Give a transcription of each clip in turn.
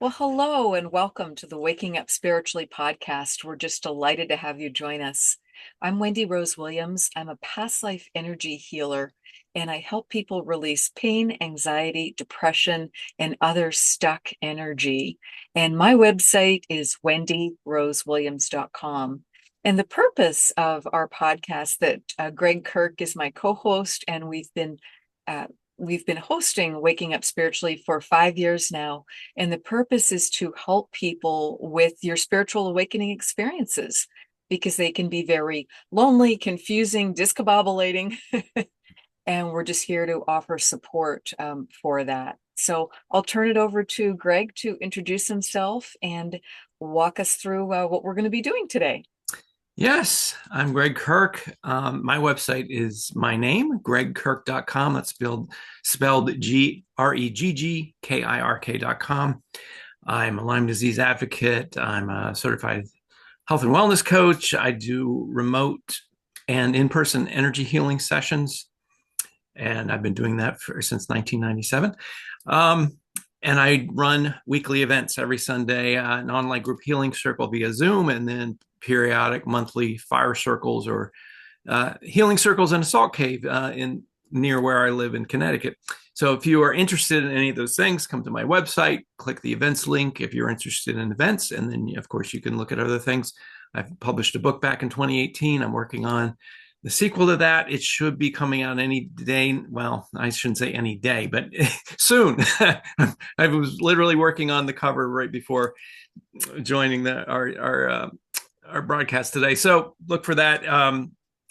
Well, hello and welcome to the Waking Up Spiritually podcast. We're just delighted to have you join us. I'm Wendy Rose Williams. I'm a past life energy healer, and I help people release pain, anxiety, depression, and other stuck energy. And my website is wendyrosewilliams.com. And the purpose of our podcast that Gregg Kirk is my co-host, and uh, we've been hosting Waking Up Spiritually for 5 years now. And the purpose is to help people with your spiritual awakening experiences because they can be very lonely, confusing, discombobulating. And we're just here to offer support for that. So I'll turn it over to Gregg to introduce himself and walk us through what we're going to be doing today. Yes, I'm Gregg Kirk. My website is my name, greggkirk.com. That's spelled GREGGKIRK.com. I'm a Lyme disease advocate. I'm a certified health and wellness coach. I do remote and in-person energy healing sessions, and I've been doing that since 1997. And I run weekly events every Sunday, an online group healing circle via Zoom, and then periodic monthly fire circles or healing circles in a salt cave in near where I live in Connecticut. So if you are interested in any of those things, come to my website, click the events link if you're interested in events, and then of course you can look at other things. I've published a book back in 2018. I'm working on the sequel to that. It should be coming out any day. Well, I shouldn't say any day, but soon. I was literally working on the cover right before joining our broadcast today. So look for that.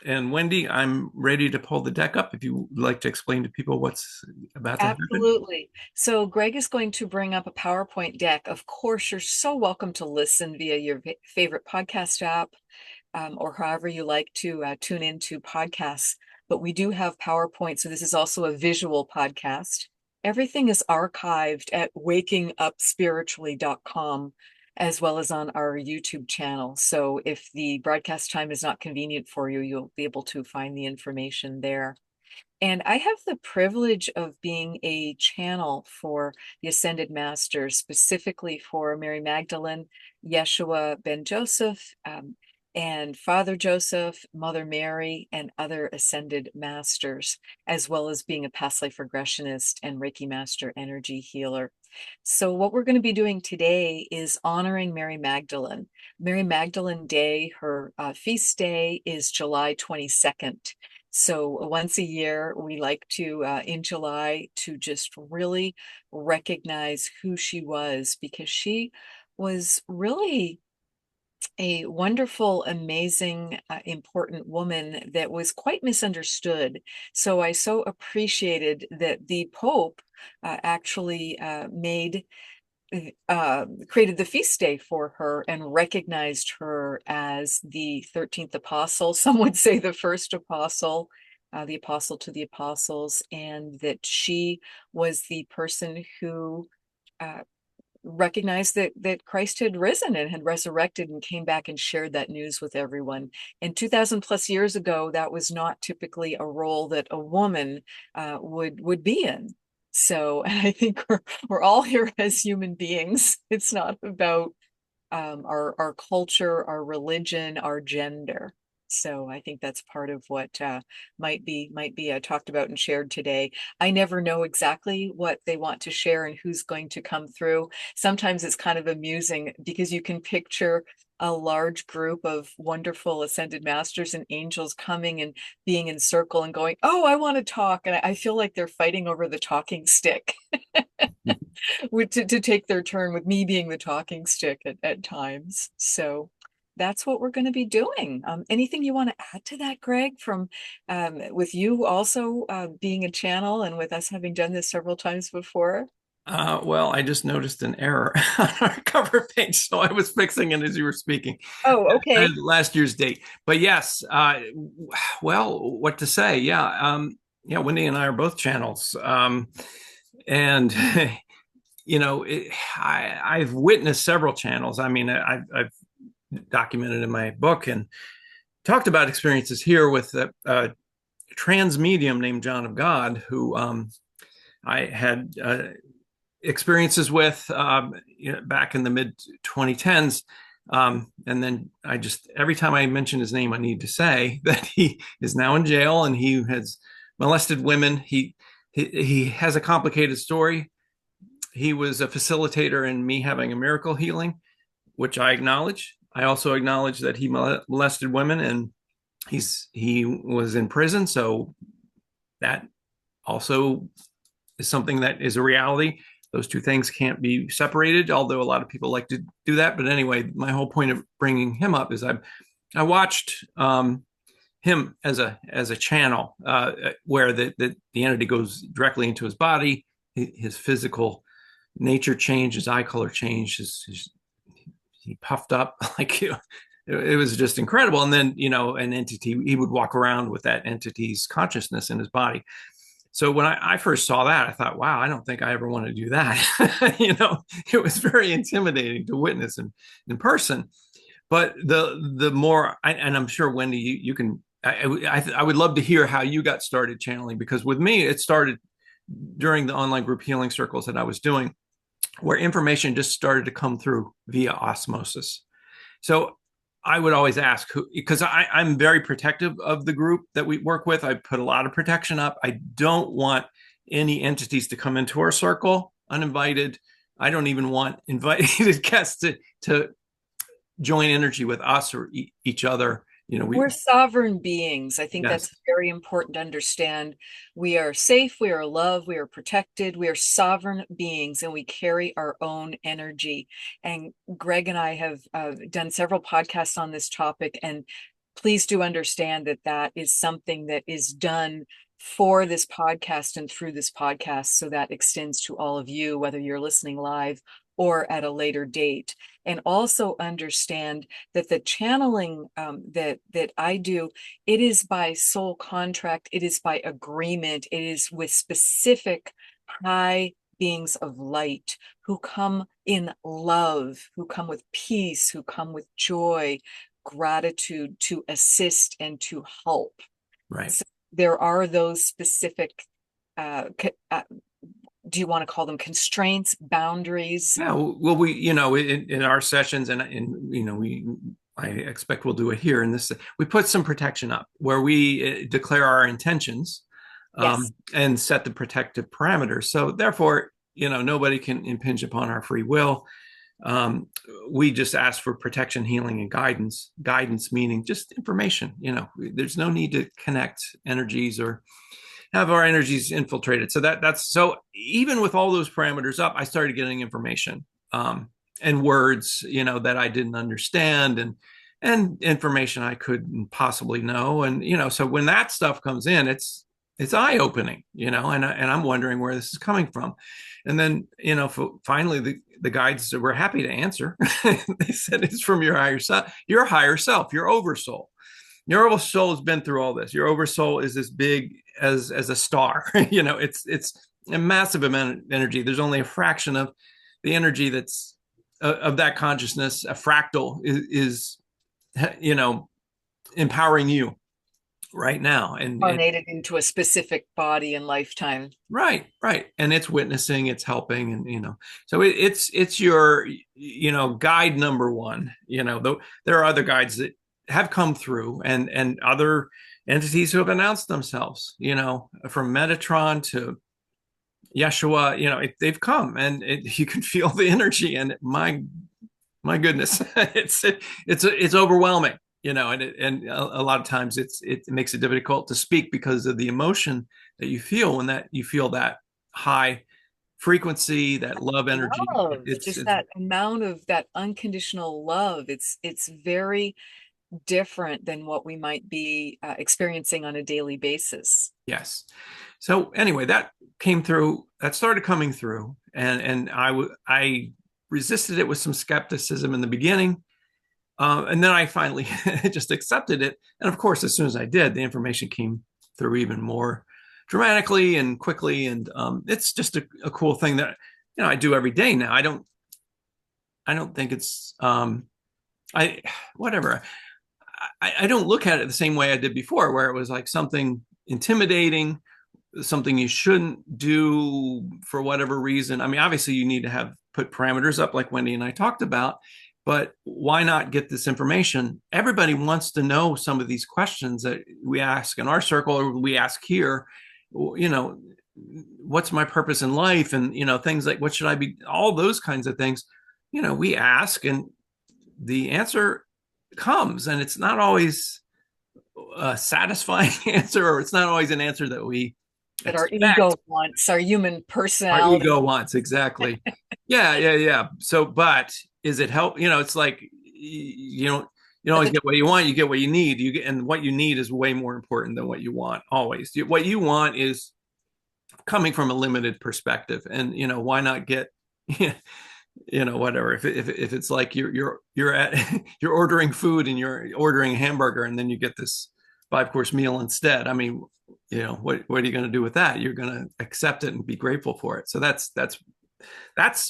And Wendy, I'm ready to pull the deck up if you would like to explain to people what's about to happen. Absolutely. So Gregg is going to bring up a PowerPoint deck. Of course, you're so welcome to listen via your favorite podcast app, or however you like to tune into podcasts. But we do have PowerPoint, so this is also a visual podcast. Everything is archived at wakingupspiritually.com, as well as on our YouTube channel. So if the broadcast time is not convenient for you, you'll be able to find the information there. And I have the privilege of being a channel for the Ascended Masters, specifically for Mary Magdalen, Yeshua ben Joseph, and Father Joseph, Mother Mary, and other Ascended Masters, as well as being a past life regressionist and Reiki Master energy healer. So what we're going to be doing today is honoring Mary Magdalen. Mary Magdalene Day, her feast day is July 22nd. So once a year, we like to, in July, to just really recognize who she was, because she was really a wonderful, amazing, important woman that was quite misunderstood. So I so appreciated that the Pope actually created the feast day for her and recognized her as the 13th apostle. Some would say the first apostle, the apostle to the apostles, and that she was the person who uh, recognized that Christ had risen and had resurrected and came back and shared that news with everyone. And 2000 plus years ago, that was not typically a role that a woman would be in. So I think we're all here as human beings. It's not about our culture, our religion, our gender. So I think that's part of what might be talked about and shared today. I never know exactly what they want to share and who's going to come through. Sometimes it's kind of amusing because you can picture a large group of wonderful ascended masters and angels coming and being in circle and going, "Oh, I want to talk," and I feel like they're fighting over the talking stick. To take their turn, with me being the talking stick at times. So that's what we're going to be doing. Anything you want to add to that, Gregg, from with you also being a channel and with us having done this several times before? Well, I just noticed an error on our cover page, so I was fixing it as you were speaking. Oh, okay. Last year's date, but yes. Well, what to say? Yeah. Wendy and I are both channels, and I've witnessed several channels. I mean, I've documented in my book and talked about experiences here with a trans medium named John of God, who I had experiences with back in the mid 2010s. And then I just, every time I mention his name, I need to say that he is now in jail and he has molested women. He has a complicated story. He was a facilitator in me having a miracle healing, which I acknowledge. I also acknowledge that he molested women, and he was in prison. So that also is something that is a reality. Those two things can't be separated, although a lot of people like to do that. But anyway, my whole point of bringing him up is I watched him as a channel where the entity goes directly into his body, his physical nature changed, his eye color changed, he puffed up like it was just incredible. And then an entity, he would walk around with that entity's consciousness in his body. So when I first saw that, I thought, wow, I don't think I ever want to do that. It was very intimidating to witness in person. But the more, and I'm sure Wendy, you can, I would love to hear how you got started channeling, because with me, it started during the online group healing circles that I was doing, where information just started to come through via osmosis. So I would always ask who, because I'm very protective of the group that we work with. I put a lot of protection up. I don't want any entities to come into our circle uninvited. I don't even want invited guests to join energy with us or each other. We're sovereign beings. I think Yes, that's very important to understand. We are safe, we are loved, we are protected, we are sovereign beings, and we carry our own energy. And Gregg and I have done several podcasts on this topic, and please do understand that that is something that is done for this podcast and through this podcast. So that extends to all of you, whether you're listening live or at a later date. And also understand that the channeling that I do, it is by soul contract, it is by agreement, it is with specific high beings of light who come in love, who come with peace, who come with joy, gratitude, to assist and to help. right. So there are those specific do you want to call them constraints, boundaries? Yeah, well, we, in our sessions, and I expect we'll do it here in this. We put some protection up where we declare our intentions, Yes. and set the protective parameters. So therefore, nobody can impinge upon our free will. Um, we just ask for protection, healing, and guidance. Guidance meaning just information. There's no need to connect energies or have our energies infiltrated. So that's so even with all those parameters up, I started getting information, and words, that I didn't understand, and information I couldn't possibly know. And so when that stuff comes in, it's eye opening, and I'm wondering where this is coming from. And then finally the guides were happy to answer. They said it's from your higher self, your oversoul. Your oversoul has been through all this. Your oversoul is as big as a star. It's a massive amount of energy. There's only a fraction of the energy that's of that consciousness. A fractal is empowering you right now, and Incarnated into a specific body and lifetime. right, and it's witnessing, it's helping, and so it's your guide number one. Though there are other guides that have come through, and other entities who have announced themselves, from Metatron to Yeshua, they've come, and you can feel the energy, and my goodness, it's overwhelming, and a lot of times it makes it difficult to speak because of the emotion that you feel when that you feel that high frequency, that love energy. Love, just It's that amount of that unconditional love. It's very different than what we might be experiencing on a daily basis. Yes. So anyway, that came through. That started coming through, and I resisted it with some skepticism in the beginning, and then I finally just accepted it. And of course, as soon as I did, the information came through even more dramatically and quickly. And it's just a cool thing that I do every day now. I don't think it's I whatever. I don't look at it the same way I did before, where it was like something intimidating, something you shouldn't do for whatever reason. I mean, obviously you need to have put parameters up like Wendy and I talked about, but why not get this information? Everybody wants to know some of these questions that we ask in our circle or we ask here, you know, what's my purpose in life? And, things like what should I be, all those kinds of things, we ask and the answer comes and it's not always a satisfying answer, or it's not always an answer that we That our ego expect. wants, our human Our personality. ego wants, exactly. Yeah, yeah, yeah. So, but is it help? It's like you don't But always the get what you want. You get what you need. And what you need is way more important than what you want. Always, what you want is coming from a limited perspective, and why not get whatever. If it's like you're at you're ordering food and you're ordering a hamburger and then you get this 5-course meal instead. I mean, what are you going to do with that? You're going to accept it and be grateful for it. So that's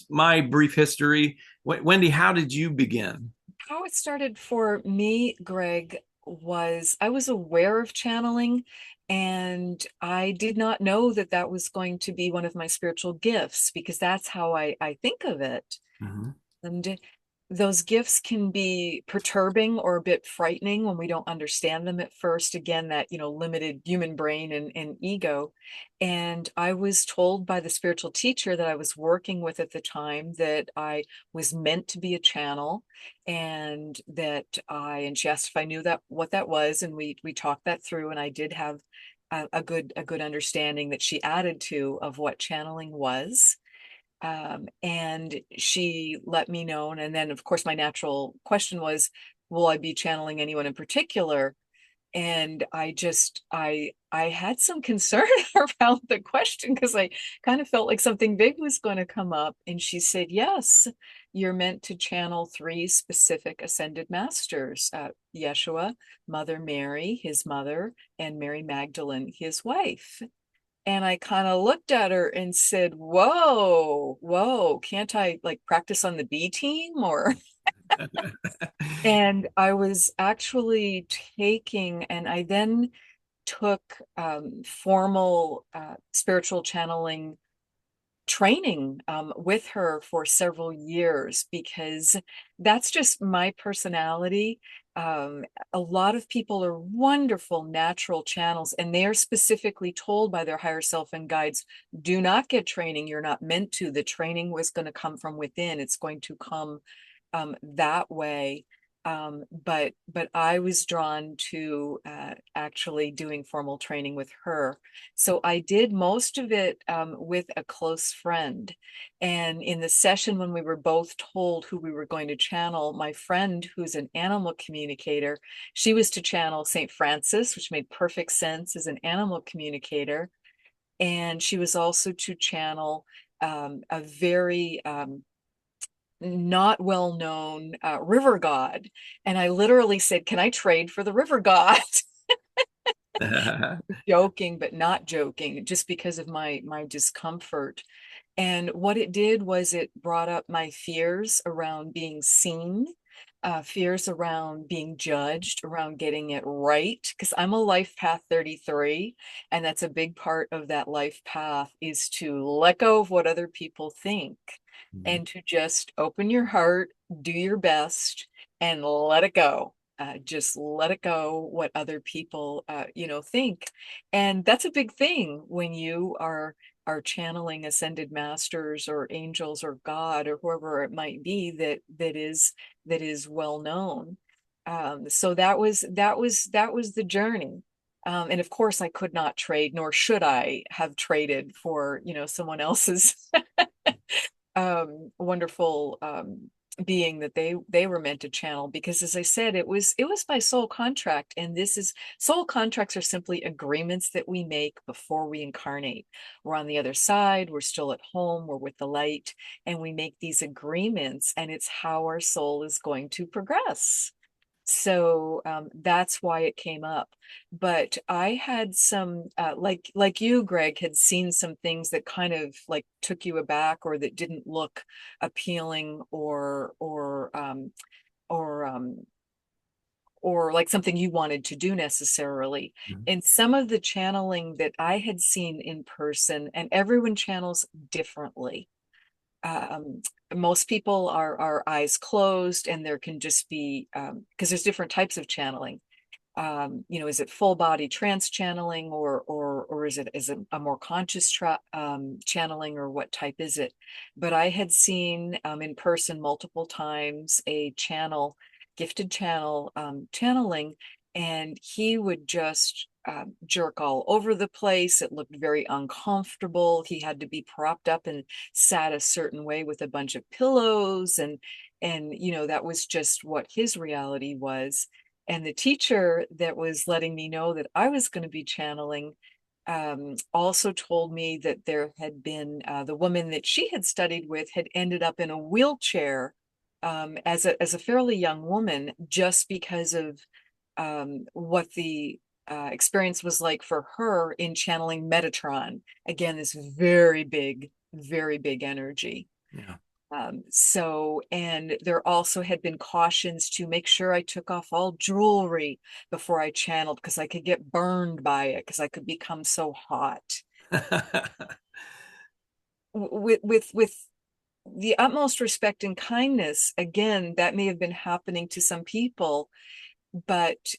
my brief history. Wendy, how did you begin? how it started for me, Greg, was I was aware of channeling, and I did not know that that was going to be one of my spiritual gifts, because that's how I think of it. Mm-hmm. And those gifts can be perturbing or a bit frightening when we don't understand them at first. Again, that, limited human brain and ego. And I was told by the spiritual teacher that I was working with at the time that I was meant to be a channel, and and she asked if I knew that what that was. And we talked that through, and I did have a good understanding that she added to of what channeling was. And she let me know. And then, of course, my natural question was, will I be channeling anyone in particular? And I had some concern around the question, because I kind of felt like something big was going to come up. And she said, yes, you're meant to channel three specific ascended masters: Yeshua, Mother Mary, his mother, and Mary Magdalen, his wife. And I kind of looked at her and said, whoa, whoa, can't I like practice on the B team? Or, and I was actually taking, and I then took formal spiritual channeling training with her for several years, because that's just my personality. A lot of people are wonderful natural channels, and they are specifically told by their higher self and guides, do not get training. You're not meant to. The training was going to come from within. It's going to come that way. But I was drawn to actually doing formal training with her. So I did most of it with a close friend. And in the session when we were both told who we were going to channel, my friend, who's an animal communicator, she was to channel St. Francis, which made perfect sense as an animal communicator. And she was also to channel a very not well known river god. And I literally said, can I trade for the river god? Joking, but not joking, just because of my discomfort. And what it did was it brought up my fears around being seen, fears around being judged, around getting it right. Because I'm a life path 33, and that's a big part of that life path, is to let go of what other people think and to just open your heart, do your best, and let it go. Just let it go what other people think. And that's a big thing when you are channeling ascended masters or angels or God or whoever it might be that is well known. So that was the journey. And of course, I could not trade, nor should I have traded for someone else's wonderful being that they were meant to channel. Because, as I said, it was by soul contract. And this is soul contracts are simply agreements that we make before we incarnate. We're on the other side, we're still at home, we're with the light, and we make these agreements, and it's how our soul is going to progress. So that's why it came up. But I had some like you, Greg, had seen some things that kind of like took you aback, or that didn't look appealing, or or like something you wanted to do necessarily. Mhm. And some of the channeling that I had seen in person, and everyone channels differently. Um, Most people are eyes closed, and there can just be because there's different types of channeling. Is it full body trance channeling, or is it a more conscious channeling, or what type is it? But I had seen in person multiple times a gifted channeling, and he would just jerk all over the place. It looked very uncomfortable. He had to be propped up and sat a certain way with a bunch of pillows, and that was just what his reality was. And the teacher that was letting me know that I was going to be channeling also told me that there had been the woman that she had studied with had ended up in a wheelchair as a fairly young woman, just because of what the experience was like for her in channeling Metatron. Again, this very big energy. Yeah. And there also had been cautions to make sure I took off all jewelry before I channeled, because I could get burned by it, because I could become so hot. With the utmost respect and kindness, again, that may have been happening to some people, but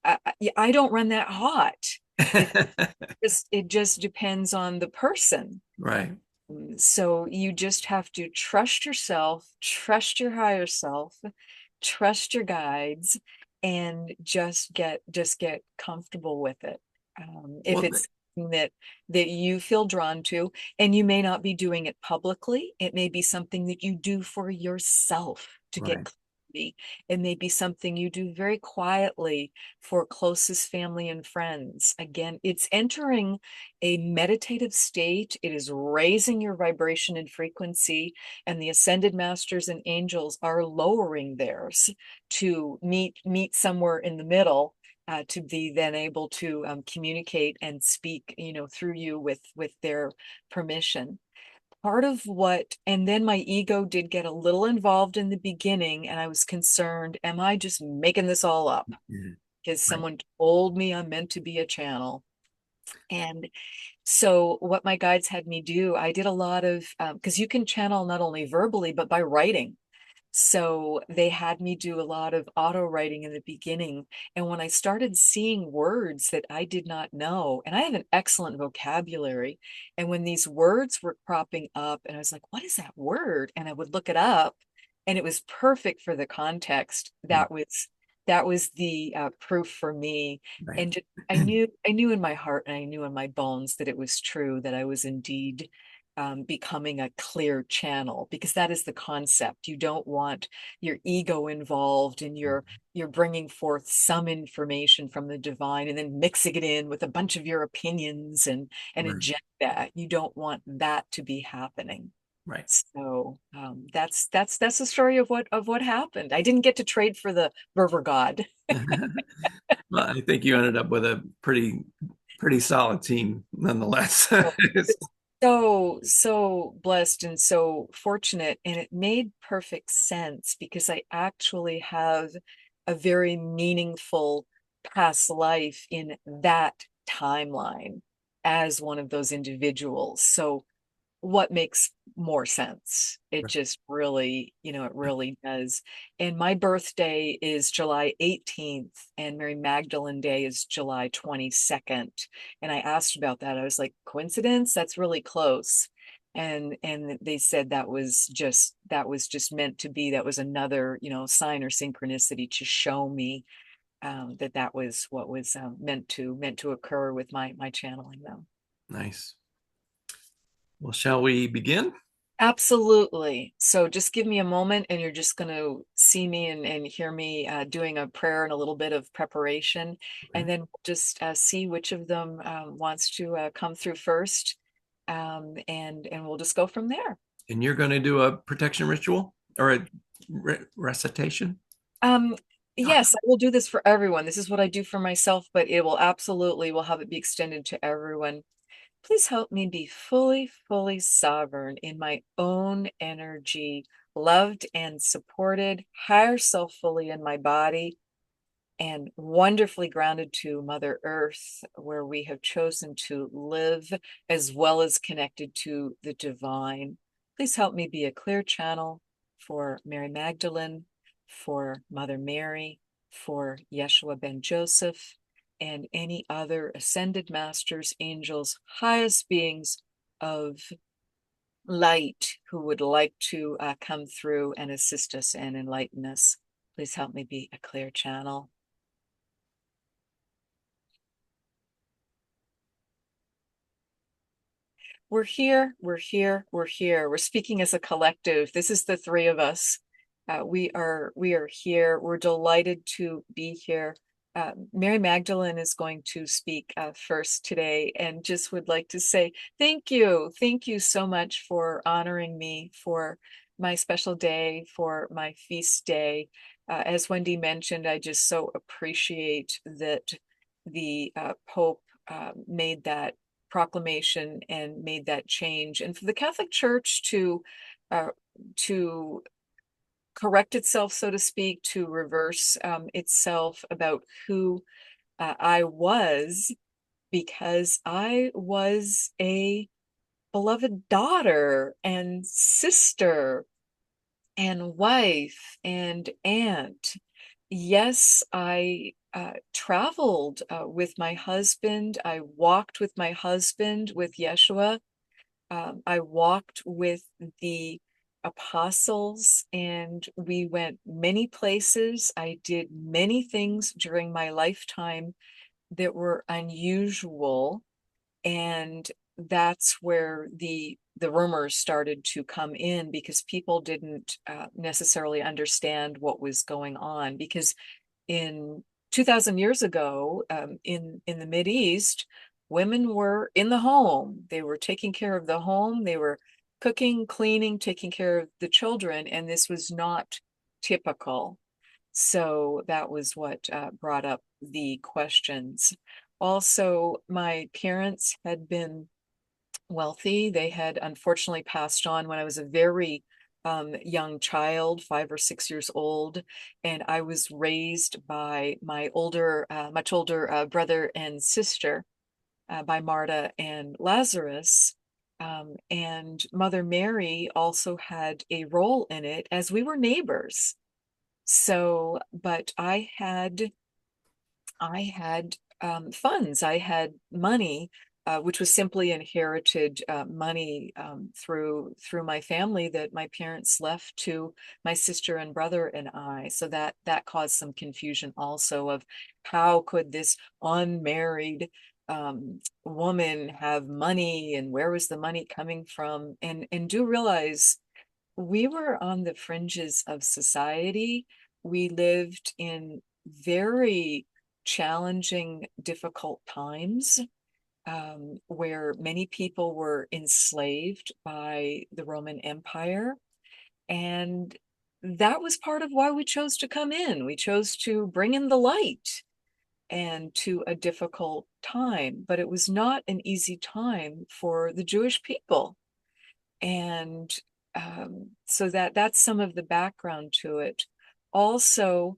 I don't run that hot. It it just depends on the person. Right. So you just have to trust yourself, trust your higher self, trust your guides, and just get comfortable with it. If Well, it's something that you feel drawn to, and you may not be doing it publicly, it may be something that you do for yourself to get right. clarity. It may be something you do very quietly for closest family and friends. Again, it's entering a meditative state. It is raising your vibration and frequency, and the ascended masters and angels are lowering theirs to meet somewhere in the middle, to be then able to communicate and speak, through you with their permission. Part of what, and then my ego did get a little involved in the beginning, and I was concerned, am I just making this all up? Mhm. Because Right. someone told me I'm meant to be a channel. And so what my guides had me do, I did a lot of, because you can channel not only verbally, but by writing. So they had me do a lot of auto writing in the beginning. And when I started seeing words that I did not know, and I have an excellent vocabulary, and when these words were cropping up, and I was like, what is that word? And I would look it up, and it was perfect for the context. Mm. That was the proof for me. Right. And I knew in my heart, and I knew in my bones that it was true, that I was indeed becoming a clear channel, because that is the concept. You don't want your ego involved, and you're bringing forth some information from the divine and then mixing it in with a bunch of your opinions and an Right. agenda. You don't want that to be happening. Right. So that's the story of what happened. I didn't get to trade for the river god. Well, I think you ended up with a pretty solid team nonetheless. So blessed and so fortunate, and it made perfect sense, because I actually have a very meaningful past life in that timeline as one of those individuals. So what makes more sense? It just really, it really does. And my birthday is July 18th, and Mary Magdalen Day is July 22nd. And I asked about that. I was like, coincidence? That's really close. And they said that was just meant to be. That was another, sign or synchronicity to show me that was what was meant to occur with my channeling, though. Nice. Well, shall we begin? Absolutely. So just give me a moment, and you're just going to see me and hear me doing a prayer and a little bit of preparation. Okay. And then just see which of them wants to come through first. And we'll just go from there. And you're going to do a protection ritual or a recitation? Um, yes, I will do this for everyone. This is what I do for myself, but will have it be extended to everyone. Please help me be fully, fully sovereign in my own energy, loved and supported, higher self fully in my body, and wonderfully grounded to Mother Earth, where we have chosen to live, as well as connected to the divine. Please help me be a clear channel for Mary Magdalen, for Mother Mary, for Yeshua ben Joseph, and any other ascended masters, angels, highest beings of light who would like to come through and assist us and enlighten us. Please help me be a clear channel. We're here, we're here, we're here. We're speaking as a collective. This is the three of us. We are here. We're delighted to be here. Mary Magdalen is going to speak first today, and just would like to say thank you. Thank you so much for honoring me for my special day, for my feast day. As Wendy mentioned, I just so appreciate that the Pope made that proclamation and made that change, and for the Catholic Church uh, to correct itself, so to speak, to reverse itself about who I was, because I was a beloved daughter and sister and wife and aunt. Yes, I traveled with my husband. I walked with my husband, with Yeshua. I walked with the apostles, and we went many places. I did many things during my lifetime that were unusual, and that's where the rumors started to come in, because people didn't necessarily understand what was going on. Because in 2000 years ago, in the Mideast, women were in the home. They were taking care of the home. They were cooking, cleaning, taking care of the children, and this was not typical. So that was what brought up the questions. Also, my parents had been wealthy. They had unfortunately passed on when I was a very young child, 5 or 6 years old, and I was raised by my much older brother and sister, by Marta and Lazarus. And Mother Mary also had a role in it, as we were neighbors. So, but I had funds. I had money, which was simply inherited money through my family that my parents left to my sister and brother and I. So that caused some confusion also of how could this unmarried woman have money, and where was the money coming from? And do realize we were on the fringes of society. We lived in very challenging, difficult times, where many people were enslaved by the Roman Empire. And that was part of why we chose to come in. We chose to bring in the light and to a difficult time, but it was not an easy time for the Jewish people. And so that's some of the background to it. Also,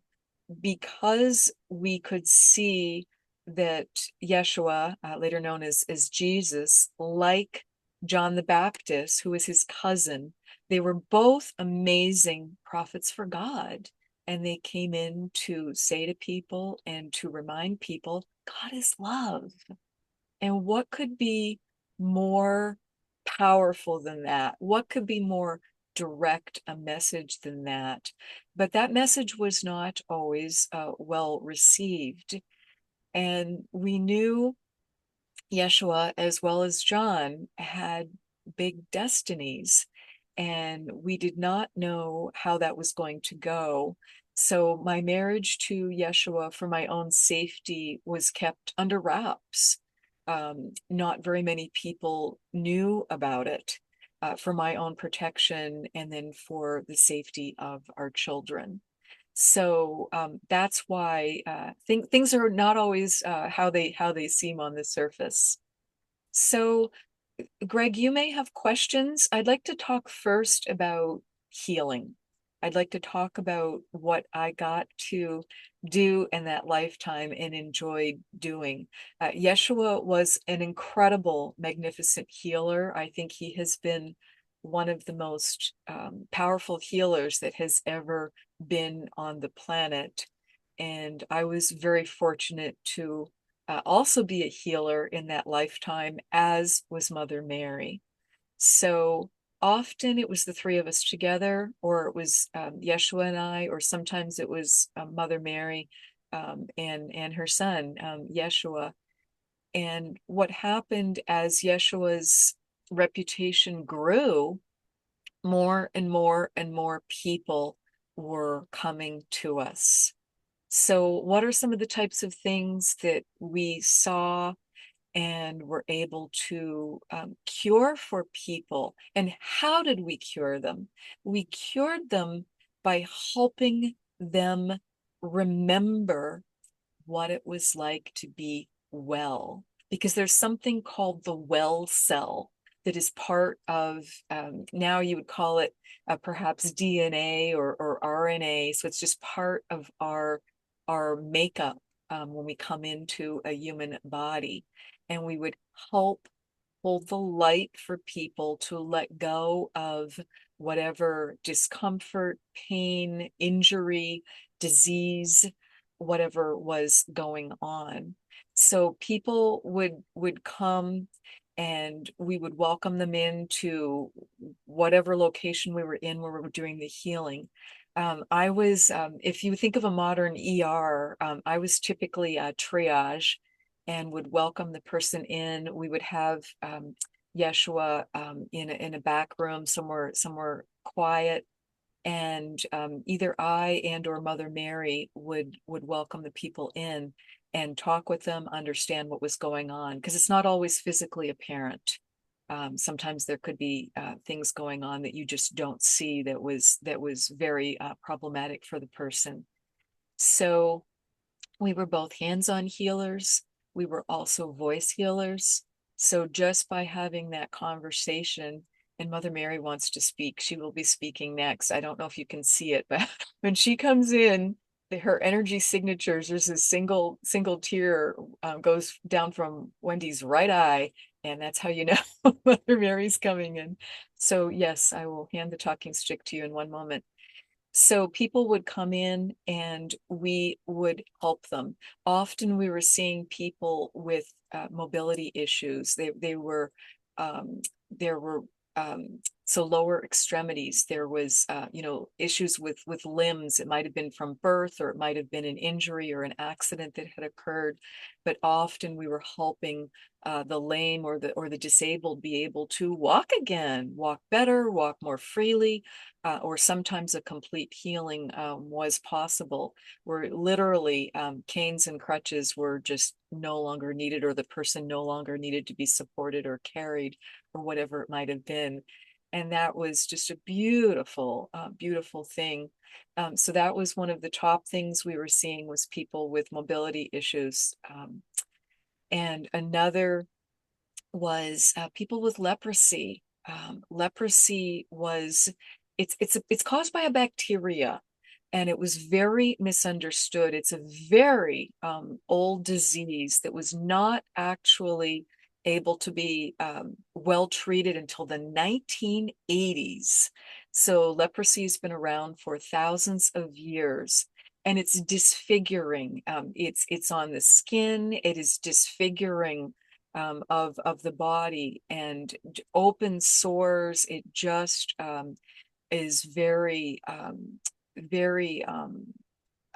because we could see that Yeshua, later known as Jesus, like John the Baptist, who was his cousin, they were both amazing prophets for God. And they came in to say to people and to remind people, God is love. And what could be more powerful than that? What could be more direct a message than that? But that message was not always well received. And we knew Yeshua, as well as John, had big destinies, and we did not know how that was going to go. So my marriage to Yeshua, for my own safety, was kept under wraps. Not very many people knew about it, for my own protection and then for the safety of our children. So that's why things are not always how they seem on the surface. So, Gregg, you may have questions. I'd like to talk first about healing. I'd like to talk about what I got to do in that lifetime and enjoyed doing. Yeshua was an incredible, magnificent healer. I think he has been one of the most powerful healers that has ever been on the planet. And I was very fortunate to also be a healer in that lifetime, as was Mother Mary. So often it was the three of us together, or it was Yeshua and I, or sometimes it was Mother Mary and her son, Yeshua. And what happened as Yeshua's reputation grew, more and more and more people were coming to us. So, what are some of the types of things that we saw and were able to cure for people? And how did we cure them? We cured them by helping them remember what it was like to be well, because there's something called the well cell that is part of, now you would call it perhaps DNA or RNA. So it's just part of our makeup when we come into a human body. And we would help hold the light for people to let go of whatever discomfort, pain, injury, disease, whatever was going on. So people would come and we would welcome them into whatever location we were in where we were doing the healing. I was, if you think of a modern ER, I was typically a triage and would welcome the person in. We would have Yeshua in a back room somewhere quiet, and either I and or Mother Mary would welcome the people in and talk with them, understand what was going on, because it's not always physically apparent. Sometimes there could be things going on that you just don't see that was very problematic for the person. So we were both hands-on healers. We were also voice healers. So just by having that conversation, and Mother Mary wants to speak, she will be speaking next. I don't know if you can see it, but when she comes in, her energy signatures, there's a single tear goes down from Wendy's right eye, and that's how you know Mother Mary's coming in. So yes, I will hand the talking stick to you in one moment. So people would come in and we would help them. Often we were seeing people with mobility issues. They were there were so lower extremities. There was issues with limbs. It might have been from birth, or it might have been an injury or an accident that had occurred. But often we were helping the lame or the disabled be able to walk again, walk better, walk more freely, or sometimes a complete healing was possible, where literally canes and crutches were just no longer needed, or the person no longer needed to be supported or carried, or whatever it might have been. And that was just a beautiful, beautiful thing. So that was one of the top things we were seeing, was people with mobility issues. And another was people with leprosy. Leprosy was it's caused by a bacteria, and it was very misunderstood. It's a very old disease that was not actually able to be well treated until the 1980s. So leprosy has been around for thousands of years. And it's disfiguring. It's on the skin. It is disfiguring of the body, and open sores. It just is very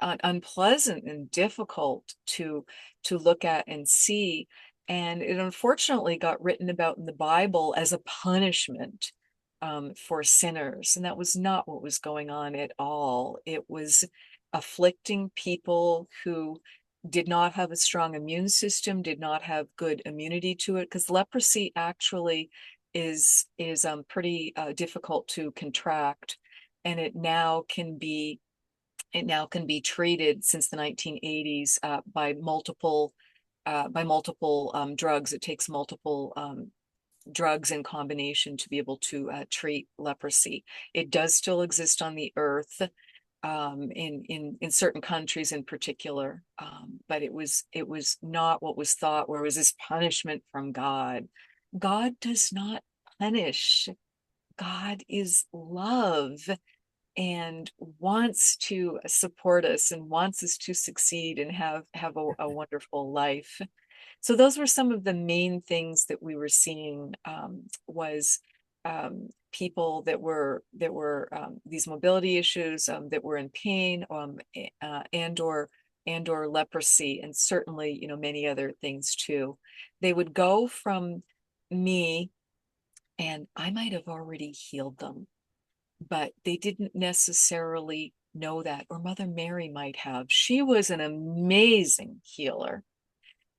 unpleasant and difficult to look at and see. And it unfortunately got written about in the Bible as a punishment for sinners. And that was not what was going on at all. It was afflicting people who did not have a strong immune system, did not have good immunity to it, because leprosy actually is pretty difficult to contract, and it now can be treated since the 1980s by multiple drugs. It takes multiple drugs in combination to be able to treat leprosy. It does still exist on the earth, in certain countries in particular, but it was not what was thought, where it was this punishment from God. God does not punish. God is love and wants to support us and wants us to succeed and have a wonderful life. So those were some of the main things that we were seeing, was people that were these mobility issues, that were in pain, and or leprosy, and certainly, many other things too. They would go from me, and I might have already healed them, but they didn't necessarily know that, or Mother Mary might have. She was an amazing healer,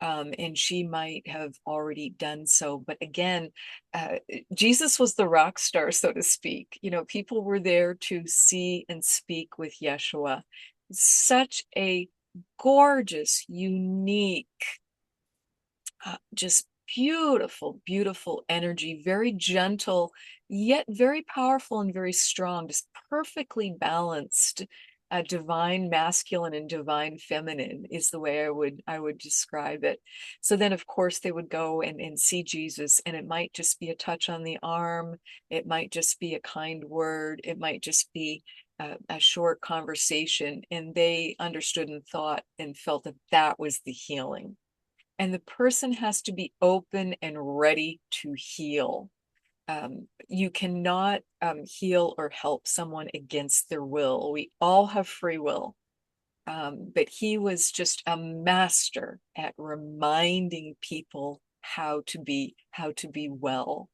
and she might have already done so. But again, Jesus was the rock star, so to speak. People were there to see and speak with Yeshua. Such a gorgeous, unique, just beautiful, beautiful energy, very gentle, yet very powerful and very strong, just perfectly balanced. Divine masculine and divine feminine is the way I would describe it. So then, of course, they would go and see Jesus, and it might just be a touch on the arm, it might just be a kind word, it might just be a short conversation, and they understood and thought and felt that that was the healing. And the person has to be open and ready to heal. You cannot heal or help someone against their will. We all have free will. But he was just a master at reminding people how to be well.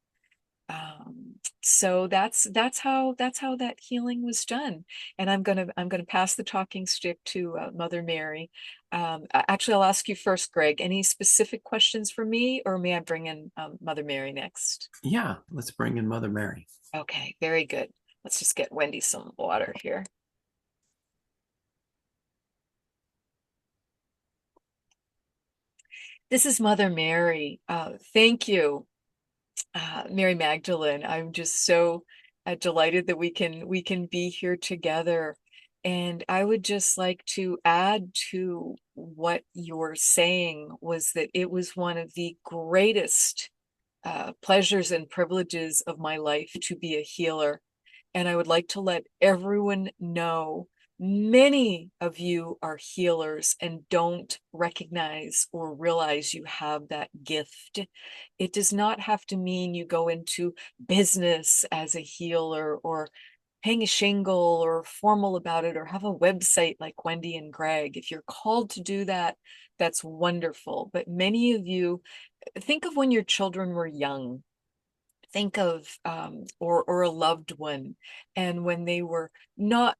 So that's how that healing was done. And I'm gonna pass the talking stick to Mother Mary. Actually, I'll ask you first, Gregg. Any specific questions for me, or may I bring in Mother Mary next? Yeah, let's bring in Mother Mary. Okay, very good. Let's just get Wendy some water here. This is Mother Mary. Thank you, Mary Magdalen. I'm just so delighted that we can be here together. And I would just like to add to what you're saying, was that it was one of the greatest pleasures and privileges of my life to be a healer. And I would like to let everyone know, many of you are healers and don't recognize or realize you have that gift. It does not have to mean you go into business as a healer, or hang a shingle, or formal about it, or have a website like Wendy and Gregg. If you're called to do that, that's wonderful. But many of you, think of when your children were young. Think of, or a loved one, and when they were not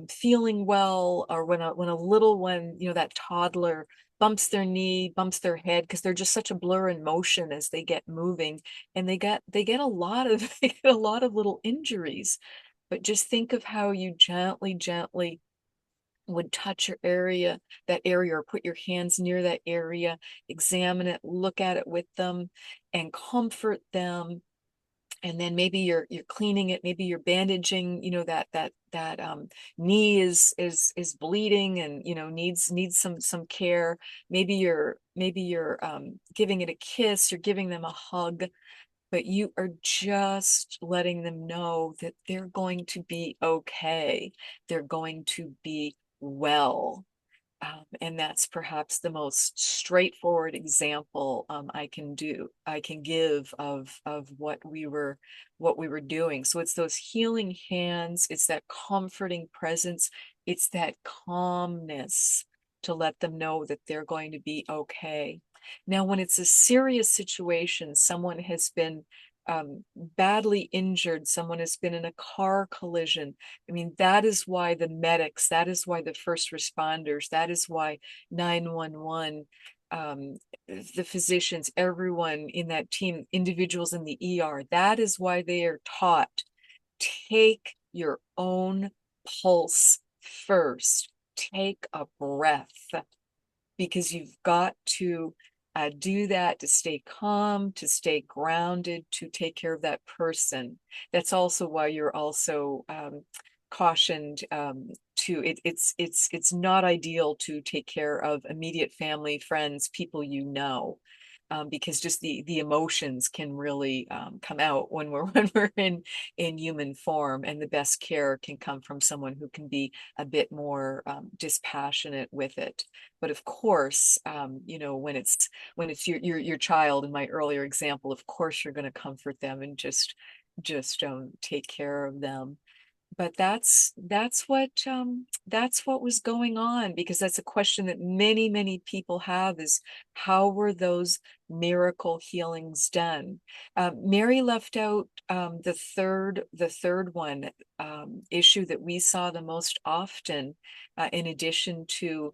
feeling well, or when a little one, that toddler bumps their knee, bumps their head, because they're just such a blur in motion as they get moving, and they get a lot of they get a lot of little injuries. But just think of how you gently, gently would touch that area, or put your hands near that area, examine it, look at it with them, and comfort them. And then maybe you're cleaning it, maybe you're bandaging, that knee is bleeding, and needs some care. Maybe you're giving it a kiss, you're giving them a hug, but you are just letting them know that they're going to be okay, they're going to be well. And that's perhaps the most straightforward example I can give of what we were doing. So it's those healing hands, it's that comforting presence, it's that calmness to let them know that they're going to be okay. Now, when it's a serious situation, someone has been badly injured, someone has been in a car collision. I mean, that is why the medics, that is why the first responders, that is why 911, the physicians, everyone in that team, individuals in the ER, that is why they are taught, take your own pulse first, take a breath, because you've got to do that, to stay calm, to stay grounded, to take care of that person. That's also why you're also cautioned it's not ideal to take care of immediate family, friends, people you know. Because just the emotions can really come out when we're when we're in human form, and the best care can come from someone who can be a bit more dispassionate with it. But of course, when it's your child, in my earlier example, of course you're going to comfort them and just take care of them. But that's what was going on, because that's a question that many people have, is how were those miracle healings done? Mary left out the third one, issue that we saw the most often, in addition to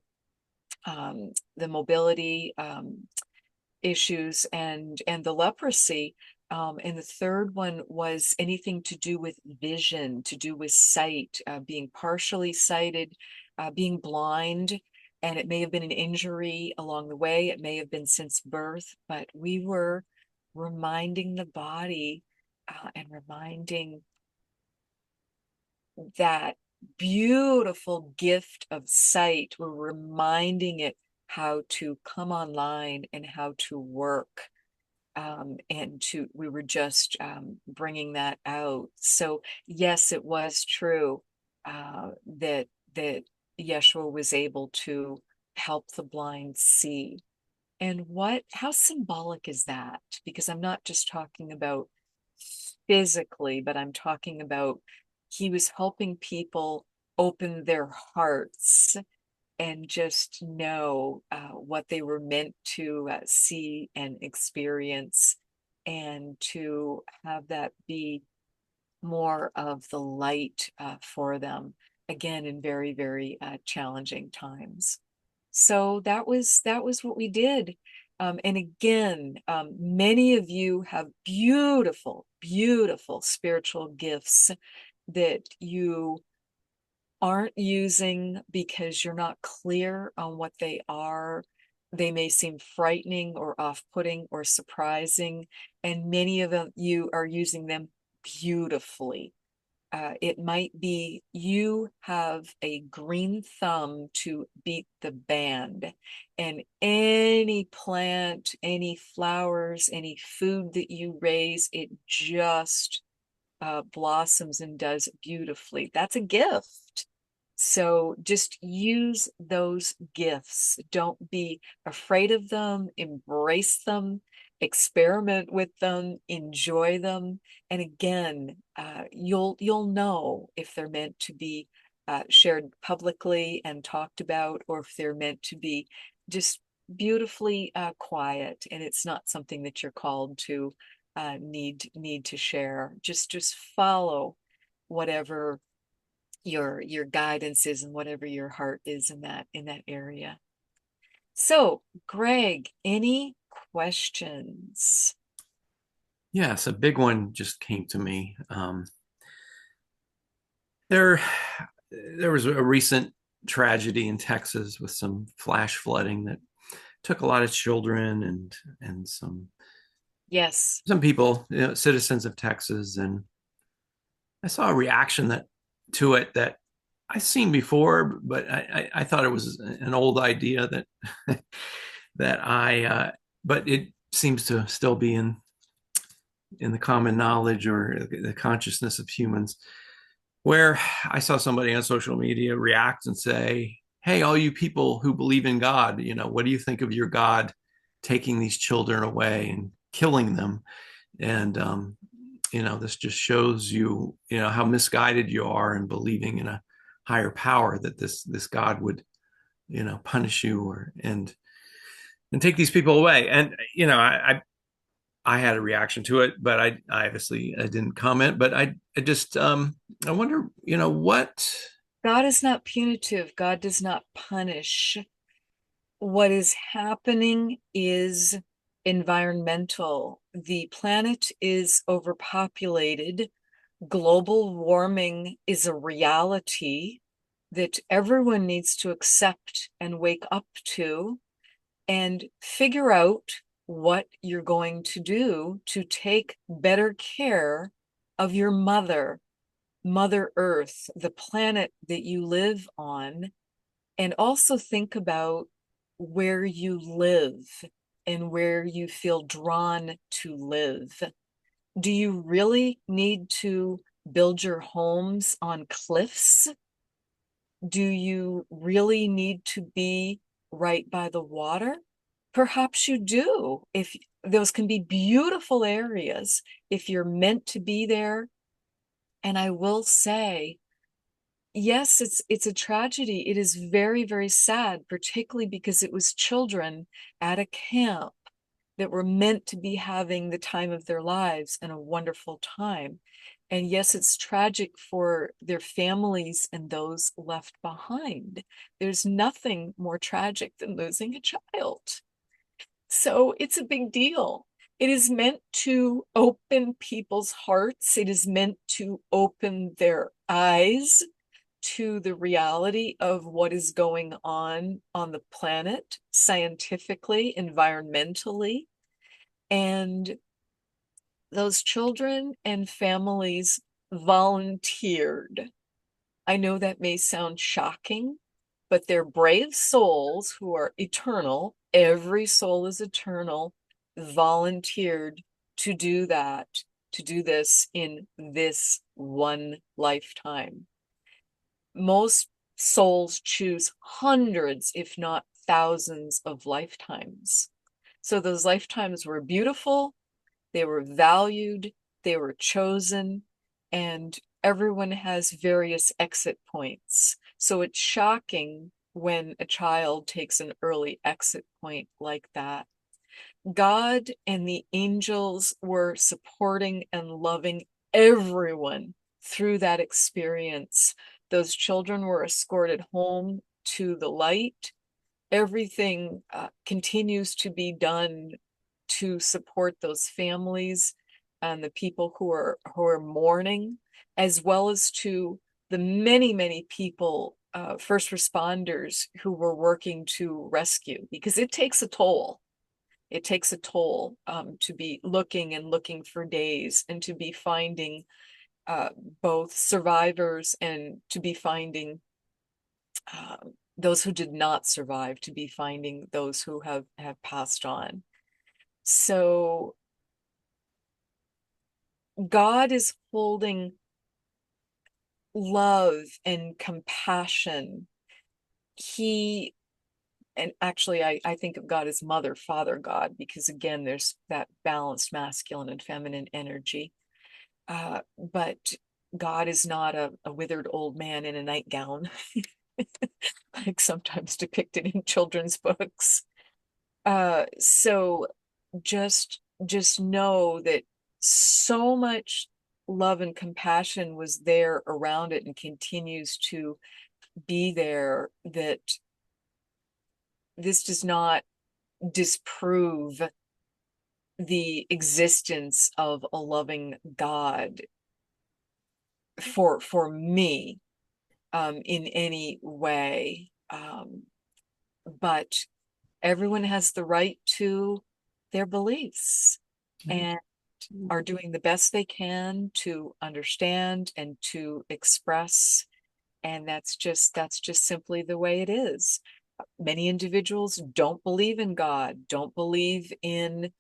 the mobility issues and the leprosy. And the third one was anything to do with vision, to do with sight, being partially sighted, being blind. And it may have been an injury along the way. It may have been since birth, but we were reminding the body, and reminding that beautiful gift of sight. We're reminding it how to come online and how to work. We were just bringing that out. So yes, it was true that Yeshua was able to help the blind see. And how symbolic is that? Because I'm not just talking about physically, but I'm talking about he was helping people open their hearts and just know what they were meant to see and experience, and to have that be more of the light for them, again, in very challenging times. So that was what we did. And again, many of you have beautiful spiritual gifts that you aren't using because you're not clear on what they are. They may seem frightening or off-putting or surprising, and many of you are using them beautifully. It might be you have a green thumb to beat the band, and any plant, any flowers, any food that you raise, it just blossoms and does beautifully. That's a gift. So just use those gifts. Don't be afraid of them. Embrace them. Experiment with them. Enjoy them. And again, you'll know if they're meant to be shared publicly and talked about, or if they're meant to be just beautifully quiet, and it's not something that you're called to need to share. Just follow whatever your guidance is, and whatever your heart is in that area. So, Gregg, any questions? Yes, a big one just came to me. There, there was a recent tragedy in Texas with some flash flooding that took a lot of children and Yes. some people, citizens of Texas, and I saw a reaction that to it that I've seen before, but I thought it was an old idea that that but it seems to still be in the common knowledge or the consciousness of humans, where I saw somebody on social media react and say, "Hey, all you people who believe in God, what do you think of your God taking these children away and killing them?" And this just shows you, how misguided you are in believing in a higher power, that this God would, punish you and take these people away. And I had a reaction to it, but I obviously I didn't comment. But I just I wonder, what. God is not punitive. God does not punish. What is happening is environmental. The planet is overpopulated. Global warming is a reality that everyone needs to accept and wake up to. and figure out what you're going to do to take better care of your mother, Mother Earth, the planet that you live on, and also think about where you live and where you feel drawn to live. Do you really need to build your homes on cliffs? Do you really need to be right by the water? Perhaps you do. If those can be beautiful areas, if you're meant to be there. And I will say, yes, it's a tragedy. It is very, very sad, particularly because it was children at a camp that were meant to be having the time of their lives and a wonderful time. And yes, it's tragic for their families and those left behind. There's nothing more tragic than losing a child. So it's a big deal. It is meant to open people's hearts. It is meant to open their eyes to the reality of what is going on the planet, scientifically, environmentally. And those children and families volunteered. I know that may sound shocking, but they're brave souls who are eternal. Every soul is eternal, volunteered to do that, to do this in this one lifetime. Most souls choose hundreds, if not thousands, of lifetimes. So those lifetimes were beautiful, they were valued, they were chosen, and everyone has various exit points. So it's shocking when a child takes an early exit point like that. God and the angels were supporting and loving everyone through that experience. Those children were escorted home to the light. Everything continues to be done to support those families and the people who are mourning, as well as to the many, many people, first responders who were working to rescue, because it takes a toll. It takes a toll to be looking and looking for days and to be finding uh, both survivors and to be finding those who did not survive, to be finding those who have passed on. So God is holding love and compassion. He, and actually, I think of God as Mother, Father God, because again, there's that balanced masculine and feminine energy. But God is not a withered old man in a nightgown, like sometimes depicted in children's books. So just know that so much love and compassion was there around it and continues to be there, that this does not disprove the existence of a loving God for me in any way. But everyone has the right to their beliefs and are doing the best they can to understand and to express. And that's just simply the way it is. Many individuals don't believe in God, don't believe in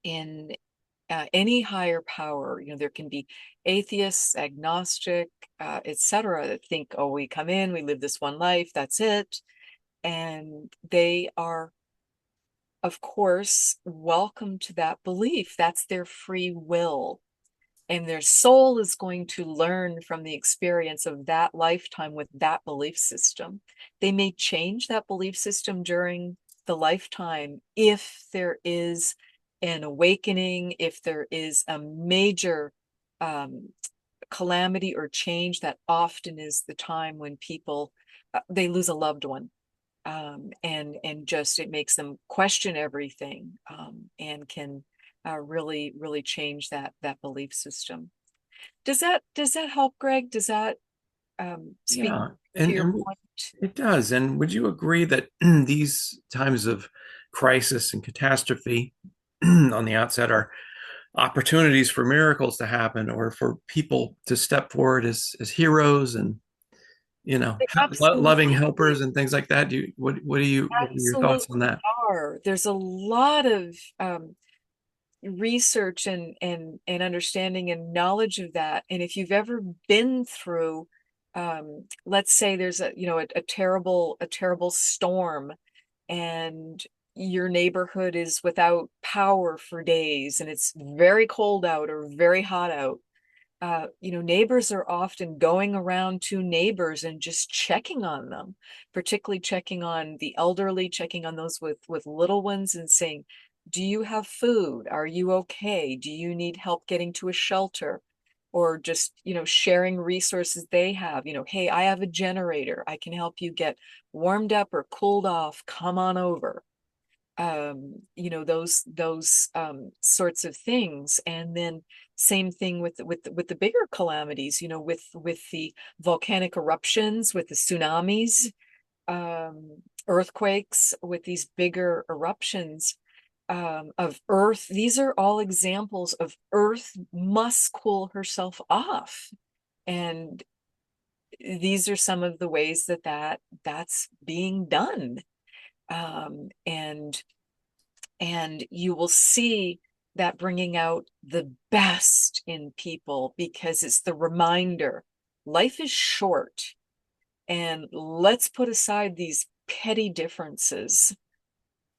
any higher power. You know, there can be atheists, agnostic, etc., that think, oh, we come in, we live this one life, that's it. And they are, of course, welcome to that belief. That's their free will. And their soul is going to learn from the experience of that lifetime with that belief system. They may change that belief system during the lifetime if there is an awakening, if there is a major calamity or change. That often is the time when people they lose a loved one, and just it makes them question everything, and can really change that belief system. Does that help, Gregg? Does that speak Yeah, to your and point. it does. And would you agree that these times of crisis and catastrophe on the outset are opportunities for miracles to happen or for people to step forward as heroes and They loving absolutely, helpers and things like that? What are your thoughts on absolutely that? are. There's a lot of research and understanding and knowledge of that. And if you've ever been through, let's say there's a terrible storm, and your neighborhood is without power for days, and it's very cold out or very hot out. Neighbors are often going around to neighbors and just checking on them, particularly checking on the elderly, checking on those with little ones and saying, do you have food? Are you okay? Do you need help getting to a shelter? Or just, sharing resources they have. Hey, I have a generator. I can help you get warmed up or cooled off. Come on over. Those sorts of things. And then same thing with the bigger calamities, with the volcanic eruptions, with the tsunamis, earthquakes, with these bigger eruptions of Earth. These are all examples of Earth must cool herself off. And these are some of the ways that's being done. And you will see that bringing out the best in people, because it's the reminder life is short, and let's put aside these petty differences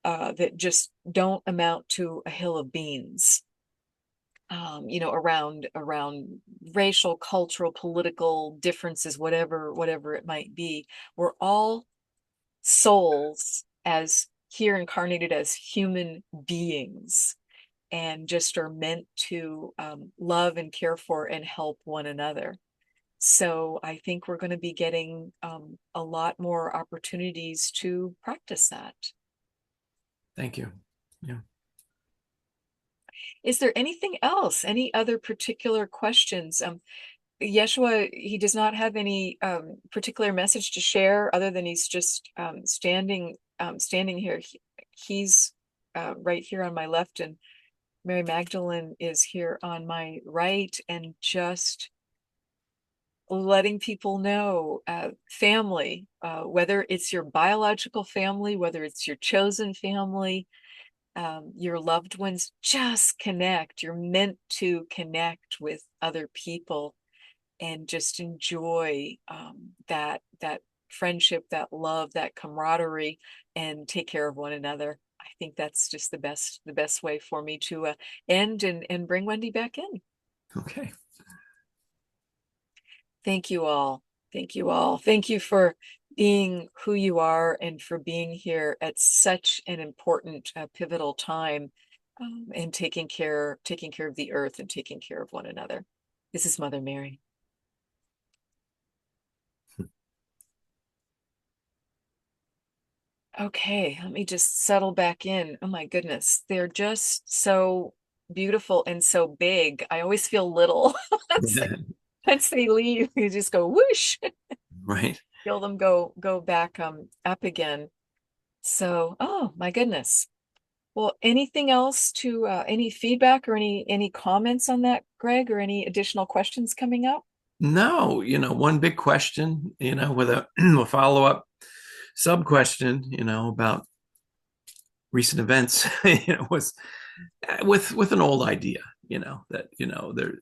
that just don't amount to a hill of beans. Around racial, cultural, political differences, whatever it might be. We're all souls, as here incarnated as human beings, and just are meant to love and care for and help one another. So I think we're going to be getting a lot more opportunities to practice that. Thank you. Yeah. Is there anything else? Any other particular questions? Yeshua, he does not have any particular message to share, other than he's just standing here. He's right here on my left, and Mary Magdalen is here on my right, and just letting people know, family, whether it's your biological family, whether it's your chosen family, your loved ones, just connect. You're meant to connect with other people and just enjoy that friendship, that love, that camaraderie, and take care of one another. I think that's just the best way for me to end and bring Wendy back in. Okay. Thank you all. Thank you all. Thank you for being who you are and for being here at such an important, pivotal time, and taking care of the earth and taking care of one another. This is Mother Mary. Okay, let me just settle back in. Oh my goodness, they're just so beautiful and so big. I always feel little once they leave. You just go whoosh, Right. feel them go back up again. So, oh my goodness. Well, anything else to any feedback or any comments on that, Gregg, or any additional questions coming up? No, one big question, with a follow-up sub question, about recent events, was with an old idea, that, there,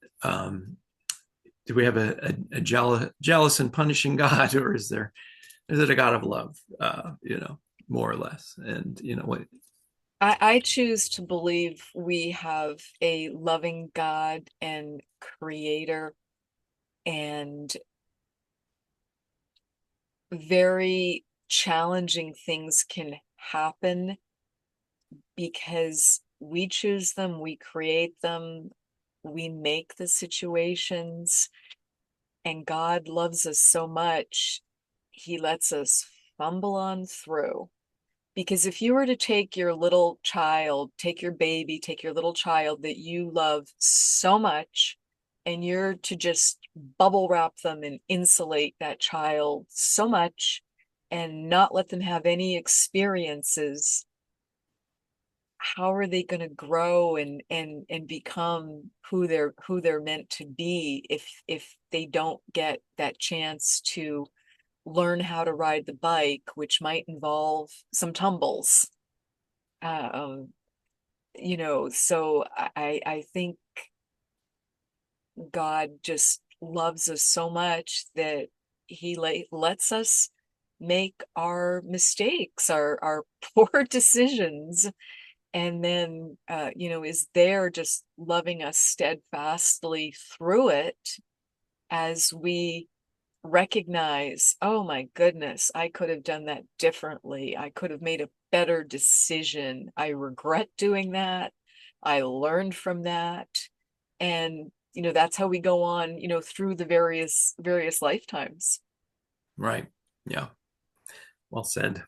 do we have a jealous and punishing God, or is it a God of love, more or less? And, what, I choose to believe we have a loving God and creator, and very challenging things can happen because we choose them, we create them, we make the situations, and God loves us so much, he lets us fumble on through. Because if you were to take your little child, take your baby, take your little child that you love so much, and you're to just bubble wrap them and insulate that child so much and not let them have any experiences, how are they going to grow and become who they're meant to be if they don't get that chance to learn how to ride the bike, which might involve some tumbles. Um, so I think God just loves us so much that he lets us make our mistakes, our poor decisions, and then is there just loving us steadfastly through it as we recognize, oh my goodness, I could have done that differently. I could have made a better decision. I regret doing that. I learned from that. And that's how we go on, through the various lifetimes. Right. Yeah. Well said.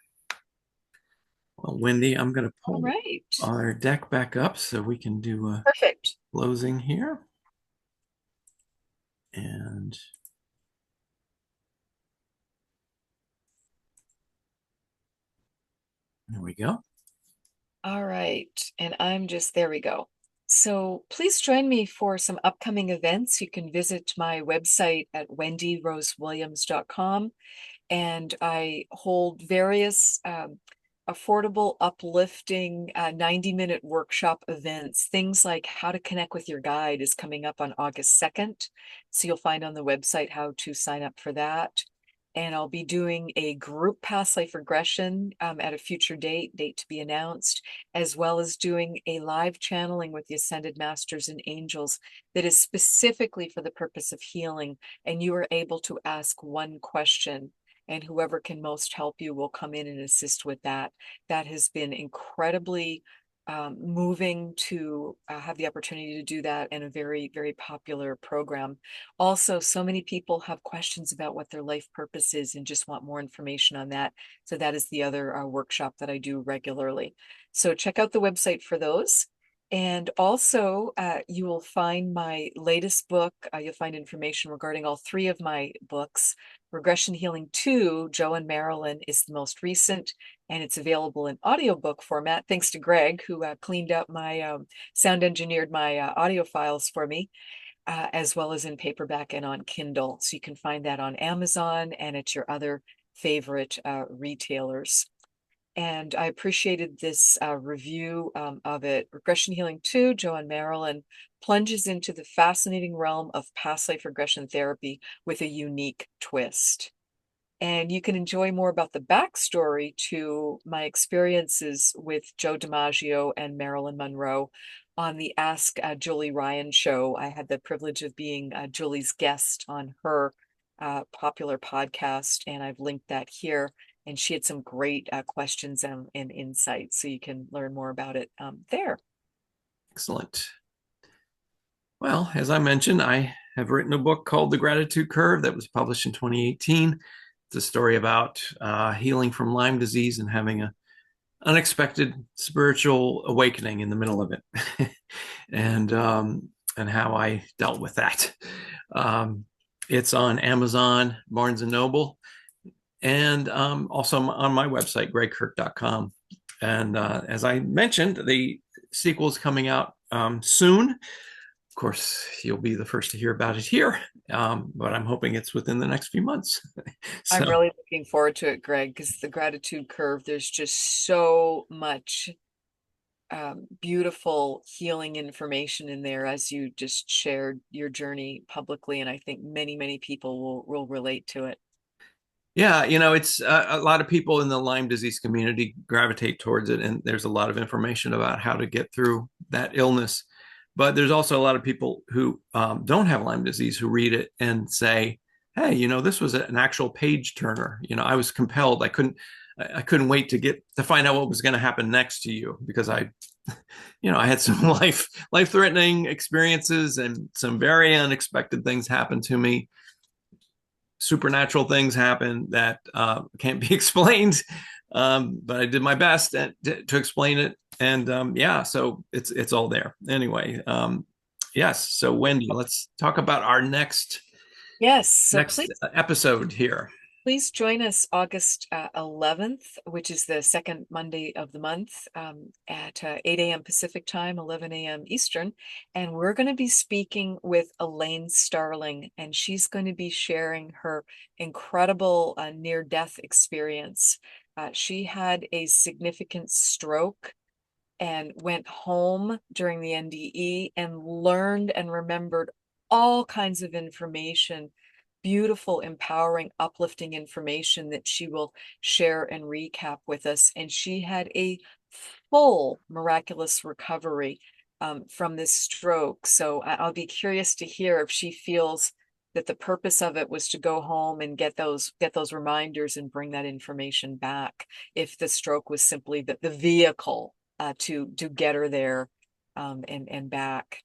Well, Wendy, I'm going to All pull right. our deck back up so we can do a Perfect. closing here. And there we go. All right. And there we go. So please join me for some upcoming events. You can visit my website at wendyrosewilliams.com, and I hold various affordable, uplifting 90-minute workshop events. Things like how to connect with your guide is coming up on August 2nd. So you'll find on the website how to sign up for that. And I'll be doing a group past life regression at a future date to be announced, as well as doing a live channeling with the Ascended Masters and Angels that is specifically for the purpose of healing. And you are able to ask one question, and whoever can most help you will come in and assist with that. That has been incredibly moving to have the opportunity to do that, and a very, very popular program. Also, so many people have questions about what their life purpose is and just want more information on that. So that is the other workshop that I do regularly. So check out the website for those. And also, you will find my latest book. You'll find information regarding all three of my books. Regression Healing 2, Joe and Marilyn, is the most recent, and it's available in audiobook format, thanks to Gregg, who cleaned up my sound engineered my audio files for me, as well as in paperback and on Kindle. So you can find that on Amazon and at your other favorite retailers. And I appreciated this review of it. Regression Healing 2, Joe and Marilyn, plunges into the fascinating realm of past life regression therapy with a unique twist. And you can enjoy more about the backstory to my experiences with Joe DiMaggio and Marilyn Monroe on the Ask Julie Ryan show. I had the privilege of being Julie's guest on her popular podcast, and I've linked that here. And she had some great questions and insights, so you can learn more about it there. Excellent. Well, as I mentioned, I have written a book called The Gratitude Curve that was published in 2018. It's a story about healing from Lyme disease and having an unexpected spiritual awakening in the middle of it, and how I dealt with that. It's on Amazon, Barnes and Noble, and also on my website, greggkirk.com. And as I mentioned, the sequel is coming out soon. Of course, you'll be the first to hear about it here, but I'm hoping it's within the next few months. I'm So, really looking forward to it, Gregg, because the gratitude curve, there's just so much beautiful healing information in there, as you just shared your journey publicly. And I think many, many people will relate to it. yeah, it's a lot of people in the Lyme disease community gravitate towards it, and there's a lot of information about how to get through that illness. But there's also a lot of people who don't have Lyme disease who read it and say, "Hey, this was an actual page turner. I was compelled. I couldn't wait to find out what was going to happen next to you, because I had some life-threatening experiences, and some very unexpected things happened to me. Supernatural things happen that can't be explained, but I did my best to explain it. And yeah, so it's all there anyway. Yes. So Wendy, let's talk about our Yes, so next episode here. please join us August 11th, which is the second Monday of the month, at 8 a.m. Pacific time, 11 a.m. Eastern. And we're going to be speaking with Elaine Starling, and she's going to be sharing her incredible near-death experience. She had a significant stroke and went home during the NDE and learned and remembered all kinds of information, beautiful, empowering, uplifting information that she will share and recap with us. And she had a full miraculous recovery from this stroke. So I'll be curious to hear if she feels that the purpose of it was to go home and get those reminders and bring that information back. If the stroke was simply the vehicle to get her there and back.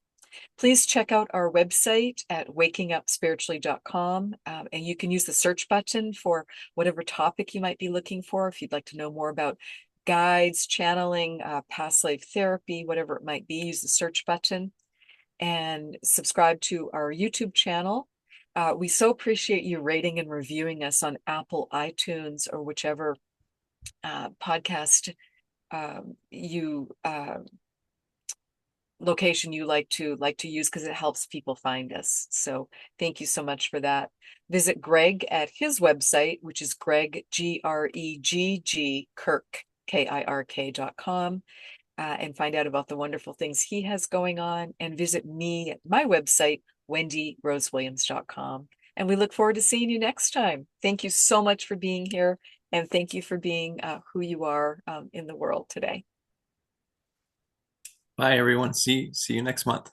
Please check out our website at wakingupspiritually.com, and you can use the search button for whatever topic you might be looking for. If you'd like to know more about guides, channeling, past life therapy, whatever it might be, use the search button and subscribe to our YouTube channel. We so appreciate you rating and reviewing us on Apple, iTunes, or whichever podcast you location you like to use, because it helps people find us. So thank you so much for that. Visit Gregg at his website, which is Gregg, Gregg, Kirk, KIRK.com, and find out about the wonderful things he has going on. And visit me at my website, WendyRoseWilliams.com. And we look forward to seeing you next time. Thank you so much for being here. And thank you for being who you are in the world today. Bye, everyone. See you next month.